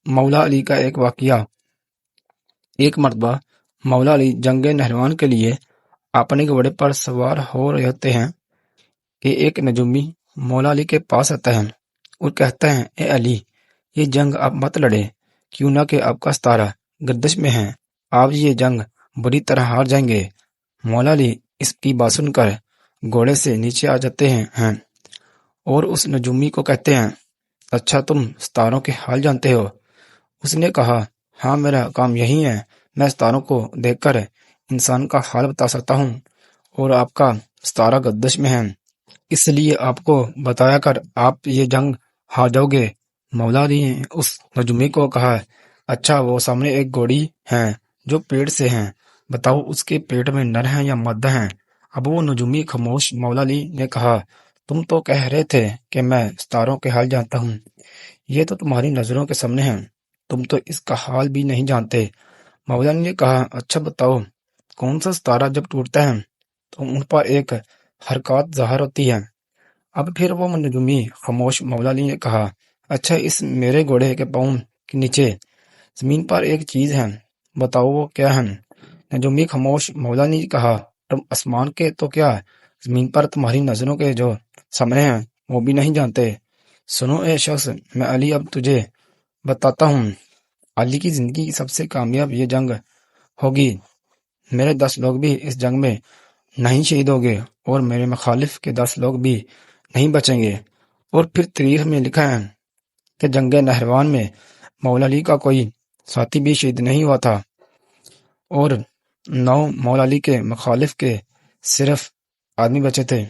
مولا علی کا ایک واقعہ۔ ایک مرتبہ مولا علی جنگ نہروان کے لیے اپنے گھوڑے پر سوار ہو رہے ہوتے ہیں کہ ایک نجومی مولا علی کے پاس آتا ہے اور کہتا ہے، اے علی، یہ جنگ آپ مت لڑے، کیوں نہ کہ آپ کا ستارہ گردش میں ہے، آپ یہ جنگ بری طرح ہار جائیں گے۔ مولا علی اس کی بات سن کر گھوڑے سے نیچے آ جاتے ہیں اور اس نجومی کو کہتے ہیں، اچھا تم ستاروں کے حال جانتے ہو؟ اس نے کہا، ہاں میرا کام یہی ہے، میں ستاروں کو دیکھ کر انسان کا حال بتا سکتا ہوں، اور آپ کا ستارہ گردش میں ہے، اس لیے آپ کو بتایا کر آپ یہ جنگ ہار جاؤ گے۔ مولا علی نے اس نجومی کو کہا، اچھا وہ سامنے ایک گھوڑی ہے جو پیڑ سے ہے، بتاؤ اس کے پیٹ میں نر ہیں یا مادہ ہیں؟ اب وہ نجومی خاموش۔ مولا علی نے کہا، تم تو کہہ رہے تھے کہ میں ستاروں کے حال جانتا ہوں، یہ تو تمہاری نظروں کے سامنے ہے، تم تو اس کا حال بھی نہیں جانتے۔ مولا علی نے کہا، اچھا بتاؤ، کون سا ستارہ جب ٹوٹتا ہے تو ان پر ایک حرکات ظاہر ہوتی ہے؟ اب پھر وہ نجومی خاموش۔ مولا علی نے کہا، اچھا اس میرے گھوڑے کے پاؤں کے نیچے زمین پر ایک چیز ہے، بتاؤ وہ کیا ہے؟ نجومی خاموش۔ مولا علی نے کہا، تم آسمان کے تو کیا زمین پر تمہاری نظروں کے جو سامنے ہیں وہ بھی نہیں جانتے؟ سنو اے شخص، میں علی اب تجھے بتاتا ہوں، علی کی زندگی کی سب سے کامیاب یہ جنگ ہوگی، میرے 10 لوگ بھی اس جنگ میں نہیں شہید ہو گے اور میرے مخالف کے 10 لوگ بھی نہیں بچیں گے۔ اور پھر تاریخ میں لکھا ہے کہ جنگ نہروان میں مولا علی کا کوئی ساتھی بھی شہید نہیں ہوا تھا، اور 9 مولا علی کے مخالف کے صرف آدمی بچے تھے۔